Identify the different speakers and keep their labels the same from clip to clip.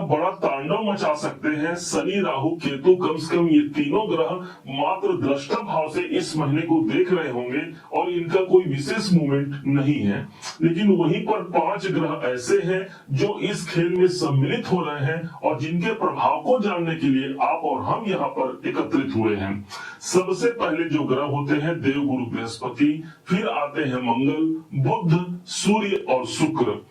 Speaker 1: बड़ा तांडव मचा सकते हैं। शनि, राहु, केतु, कम से कम ये तीनों ग्रह मात्र दृष्टा भाव से इस महीने को देख रहे होंगे और इनका कोई विशेष मूवमेंट नहीं है। लेकिन वहीं पर 5 ग्रह ऐसे हैं जो इस खेल में सम्मिलित हो रहे हैं और जिनके प्रभाव को जानने के लिए आप और हम यहाँ पर एकत्रित हुए हैं। सबसे पहले जो ग्रह होते हैं देव गुरु बृहस्पति, फिर आते हैं मंगल, बुध, सूर्य और शुक्र।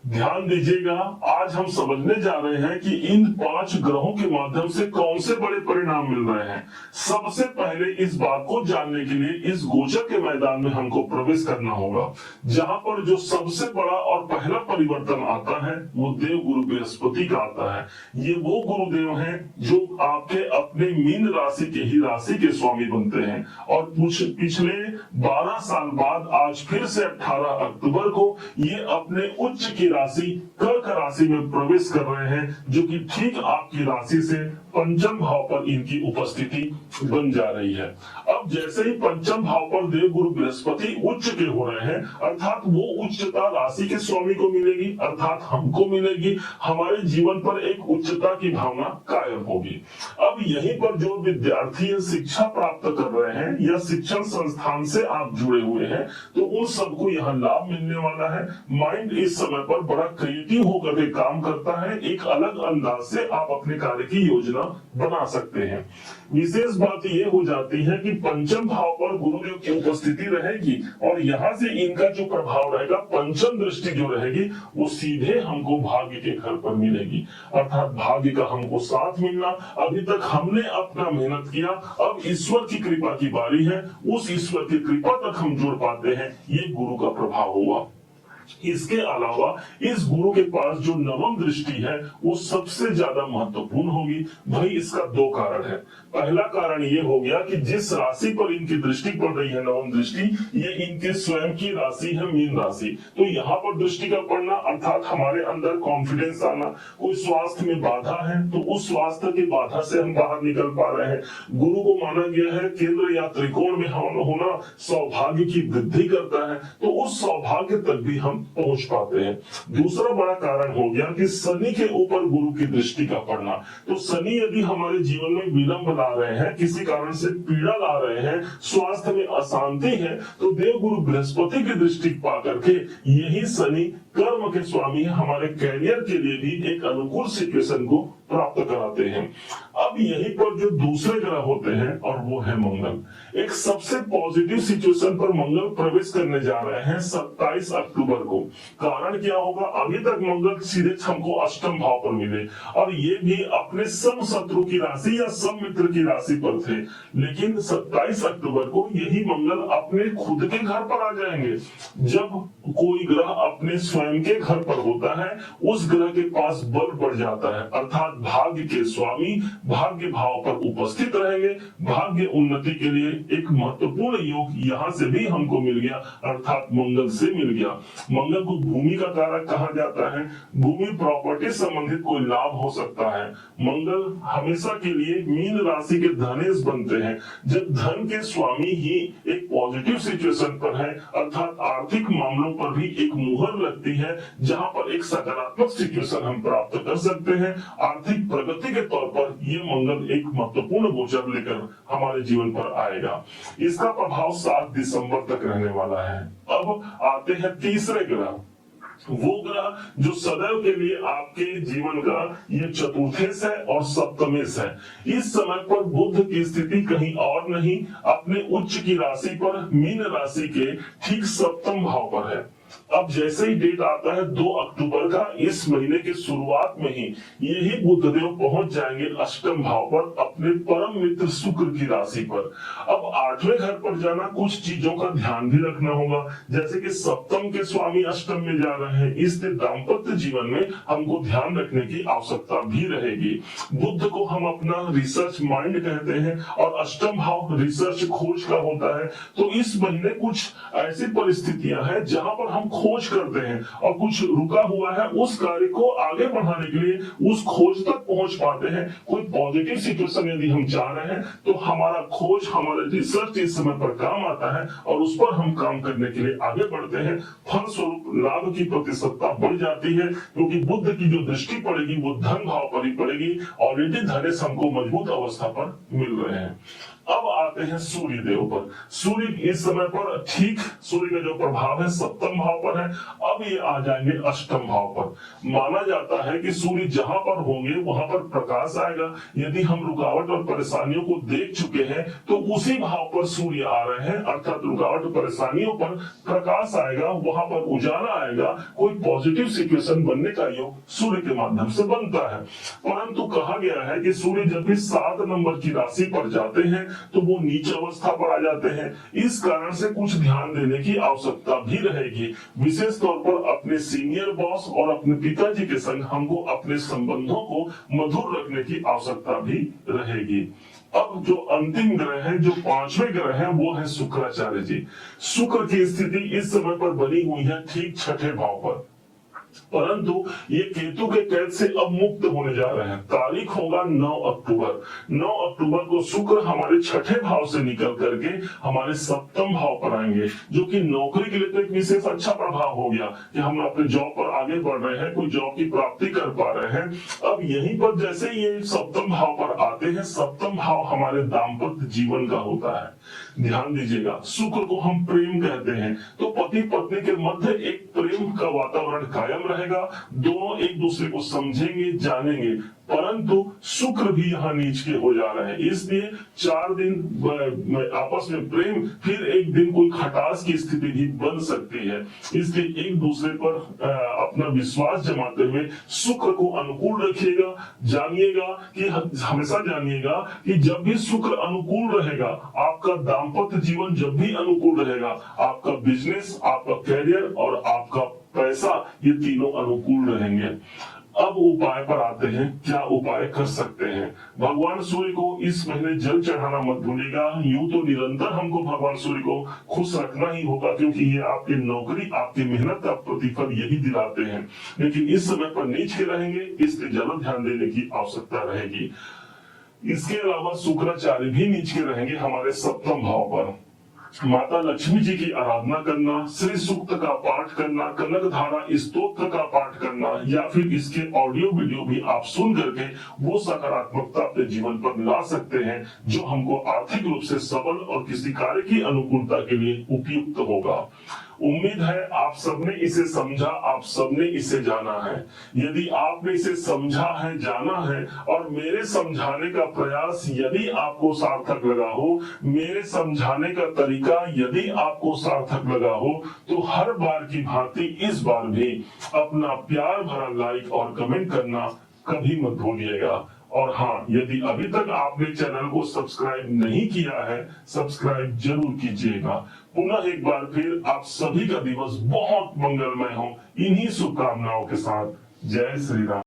Speaker 1: ध्यान दीजिएगा, आज हम समझने जा रहे हैं कि इन 5 ग्रहों के माध्यम से कौन से बड़े परिणाम मिल रहे हैं। सबसे पहले इस बात को जानने के लिए इस गोचर के मैदान में हमको प्रवेश करना होगा, जहां पर जो सबसे बड़ा और पहला परिवर्तन आता है वो देव गुरु बृहस्पति का आता है। ये वो गुरुदेव हैं जो आपके अपने मीन राशि के ही राशि के स्वामी बनते हैं और पिछले 12 साल बाद आज फिर से 18 अक्टूबर को ये अपने उच्च की राशि कर्क राशि में प्रवेश कर रहे हैं, जो कि ठीक आपकी राशि से पंचम भाव पर इनकी उपस्थिति बन जा रही है। अब जैसे ही पंचम भाव पर देव गुरु बृहस्पति उच्च के हो रहे हैं, अर्थात वो उच्चता राशि के स्वामी को मिलेगी, अर्थात हमको मिलेगी। हमारे जीवन पर एक उच्चता की भावना कायम होगी। अब यहीं पर जो विद्यार्थी शिक्षा प्राप्त कर रहे हैं या शिक्षण संस्थान से आप जुड़े हुए हैं, तो उन सबको यहाँ लाभ मिलने वाला है। माइंड इस समय पर बड़ा क्रिएटिव होकर के काम करता है। एक अलग अंदाज से आप अपने कार्य की योजना बना सकते हैं। विशेष बात यह हो जाती है कि पंचम भाव पर गुरुदेव की उपस्थिति रहेगी और यहाँ से इनका जो प्रभाव रहेगा, पंचम दृष्टि जो रहेगी, वो सीधे हमको भाग्य के घर पर मिलेगी। अर्थात भाग्य का हमको साथ मिलना। अभी तक हमने अपना मेहनत किया, अब ईश्वर की कृपा की बारी है। उस ईश्वर की कृपा तक हम जुड़ पाते हैं, ये गुरु का प्रभाव हुआ। इसके अलावा इस गुरु के पास जो नवम दृष्टि है वो सबसे ज्यादा महत्वपूर्ण होगी। भाई इसका 2 कारण है। पहला कारण ये हो गया कि जिस राशि पर इनकी दृष्टि पड़ रही है, नवम दृष्टि, ये इनके स्वयं की राशि है, मीन राशि। तो यहाँ पर दृष्टि का पड़ना अर्थात हमारे अंदर कॉन्फिडेंस आना। कोई स्वास्थ्य में बाधा है तो उस स्वास्थ्य की बाधा से हम बाहर निकल पा रहे हैं। गुरु को माना गया है केंद्र या त्रिकोण में होना सौभाग्य की वृद्धि करता है, तो उस सौभाग्य तक भी हम पहुंच पाते हैं। दूसरा बड़ा कारण हो गया कि शनि के ऊपर गुरु की दृष्टि का पड़ना। तो शनि यदि हमारे जीवन में विलंब ला रहे हैं, किसी कारण से पीड़ा ला रहे हैं, स्वास्थ्य में अशांति है, तो देव गुरु बृहस्पति की दृष्टि पा करके यही शनि कर्म के स्वामी है, हमारे कैरियर के लिए भी एक अनुकूल सिचुएशन को प्राप्त कराते हैं। अब यहीं पर जो दूसरे ग्रह होते हैं और वो है मंगल। एक सबसे पॉजिटिव सिचुएशन पर मंगल प्रवेश करने जा रहे हैं 27 अक्टूबर को। कारण क्या होगा, अभी तक मंगल सीधे हमको अष्टम भाव पर मिले और ये भी अपने सम शत्रु की राशि या सम मित्र की राशि पर थे। लेकिन 27 अक्टूबर को यही मंगल अपने खुद के घर पर आ जाएंगे। जब कोई ग्रह अपने स्वयं के घर पर होता है, उस ग्रह के पास बल बढ़ जाता है, अर्थात भाग्य के स्वामी भाग्य भाव पर उपस्थित रहेंगे। भाग्य उन्नति के लिए एक महत्वपूर्ण योग यहाँ से भी हमको मिल गया, अर्थात मंगल से मिल गया। मंगल को भूमि का कारक कहा जाता है। भूमि प्रॉपर्टी संबंधित कोई लाभ हो सकता है। मंगल हमेशा के लिए मीन राशि के धनेश बनते हैं। जब धन के स्वामी ही एक पॉजिटिव सिचुएशन पर है, अर्थात आर्थिक मामलों पर भी एक मुहर लगती है, जहां पर एक सकारात्मक सिचुएशन हम प्राप्त कर सकते हैं। आर्थिक प्रगति के तौर पर ये मंगल एक महत्वपूर्ण गोचर लेकर हमारे जीवन पर आएगा। इसका प्रभाव 7 दिसंबर तक रहने वाला है। अब आते हैं तीसरे ग्रह, वो ग्रह जो सदैव के लिए आपके जीवन का ये चतुर्थेश है और सप्तमेश है। इस समय पर बुध की स्थिति कहीं और नहीं, अपने उच्च की राशि पर मीन राशि के ठीक सप्तम भाव पर है। अब जैसे ही डेट आता है 2 अक्टूबर का, इस महीने के शुरुआत में ही यही बुधदेव पहुंच जाएंगे अष्टम भाव पर, अपने परम मित्र शुक्र की राशि पर। अब 8वें घर पर जाना, कुछ चीजों का ध्यान भी रखना होगा, जैसे कि सप्तम के स्वामी अष्टम में जा रहे हैं, इसलिए दाम्पत्य जीवन में हमको ध्यान रखने की आवश्यकता भी रहेगी। बुध को हम अपना रिसर्च माइंड कहते हैं और अष्टम भाव रिसर्च खोज का होता है। तो इस महीने कुछ ऐसी परिस्थितियां हैं जहां पर हम हम खोज करते हैं और कुछ रुका हुआ है उस कार्य को आगे बढ़ाने के लिए उस खोज तक पहुंच पाते हैं। कोई पॉजिटिव सिचुएशन यदि हम जा रहे हैं तो हमारा खोज, हमारा रिसर्च इस समय पर काम आता है और उस पर हम काम करने के लिए आगे बढ़ते हैं। फलस्वरूप लाभ की प्रतिशतता बढ़ जाती है, क्योंकि बुद्ध की जो दृष्टि पड़ेगी वो धन भाव पर ही पड़ेगी। ऑलरेडी धनेश हमको मजबूत अवस्था पर मिल रहे हैं। अब आते हैं सूर्य देव पर। सूर्य इस समय पर ठीक सूर्य का जो प्रभाव है सप्तम भाव पर है। अब ये आ जाएंगे अष्टम भाव पर। माना जाता है कि सूर्य जहां पर होंगे वहां पर प्रकाश आएगा। यदि हम रुकावट और परेशानियों को देख चुके हैं तो उसी भाव पर सूर्य आ रहे हैं, अर्थात रुकावट और परेशानियों पर प्रकाश आएगा, वहां पर उजाला आएगा। कोई पॉजिटिव सिचुएशन बनने का योग सूर्य के माध्यम से बनता है। परंतु कहा गया है कि सूर्य जब भी 7 नंबर की राशि पर जाते हैं तो वो नीच अवस्था पर आ जाते हैं। इस कारण से कुछ ध्यान देने की आवश्यकता भी रहेगी। विशेष तौर पर अपने सीनियर बॉस और अपने पिताजी के संग हमको अपने संबंधों को मधुर रखने की आवश्यकता भी रहेगी। अब जो अंतिम ग्रह है, जो 5वें ग्रह है, वो है शुक्राचार्य जी। शुक्र की स्थिति इस समय पर बनी हुई है ठीक 6ठे भाव पर, परंतु ये केतु के कैद से अब मुक्त होने जा रहे हैं। तारीख होगा 9 अक्टूबर। 9 अक्टूबर को शुक्र हमारे 6ठे भाव से निकल करके हमारे सप्तम भाव पर आएंगे, जो कि नौकरी के लिए तो एक विशेष अच्छा प्रभाव हो गया कि हम अपने जॉब पर आगे बढ़ रहे हैं, कोई जॉब की प्राप्ति कर पा रहे हैं। अब यहीं पर जैसे ये सप्तम भाव पर आते हैं, सप्तम भाव हमारे दाम्पत्य जीवन का होता है। ध्यान दीजिएगा, शुक्र को हम प्रेम कहते हैं, तो पति पत्नी के मध्य एक प्रेम का वातावरण कायम रहेगा। दोनों एक दूसरे को समझेंगे, जानेंगे। परंतु शुक्र भी यहाँ नीच के हो जा रहे हैं, इसलिए 4 दिन आपस में प्रेम, फिर एक दिन कोई खटास की स्थिति भी बन सकती है। इसलिए एक दूसरे पर अपना विश्वास जमाते हुए शुक्र को अनुकूल रखिएगा। जानिएगा कि हमेशा जानिएगा कि जब भी शुक्र अनुकूल रहेगा, आपका दाम्पत्य जीवन जब भी अनुकूल रहेगा, आपका बिजनेस, आपका कैरियर और आपका पैसा, ये तीनों अनुकूल रहेंगे। अब उपाय पर आते हैं, क्या उपाय कर सकते हैं। भगवान सूर्य को इस महीने जल चढ़ाना मत भूलिएगा। यूं तो निरंतर हमको भगवान सूर्य को खुश रखना ही होगा, क्योंकि ये आपकी नौकरी, आपकी मेहनत का प्रतिफल यही दिलाते हैं। लेकिन इस समय पर नीच के रहेंगे, इसलिए ज्यादा ध्यान देने की आवश्यकता रहेगी। इसके अलावा शुक्राचार्य भी नीच के रहेंगे हमारे सप्तम भाव पर। माता लक्ष्मी जी की आराधना करना, श्री सूक्त का पाठ करना, कनक धारा स्तोत्र का पाठ करना, या फिर इसके ऑडियो वीडियो भी आप सुन करके वो सकारात्मकता अपने जीवन पर ला सकते हैं, जो हमको आर्थिक रूप से सबल और किसी कार्य की अनुकूलता के लिए उपयुक्त होगा। उम्मीद है आप सबने इसे समझा, आप सबने इसे जाना है। यदि आपने इसे समझा है, जाना है, और मेरे समझाने का प्रयास यदि आपको सार्थक लगा हो, मेरे समझाने का तरीका यदि आपको सार्थक लगा हो, तो हर बार की भांति इस बार भी अपना प्यार भरा लाइक और कमेंट करना कभी मत भूलिएगा। और हाँ, यदि अभी तक आपने चैनल को सब्सक्राइब नहीं किया है, सब्सक्राइब जरूर कीजिएगा। पुनः एक बार फिर आप सभी का दिवस बहुत मंगलमय हो, इन्हीं शुभकामनाओं के साथ। जय श्री राम।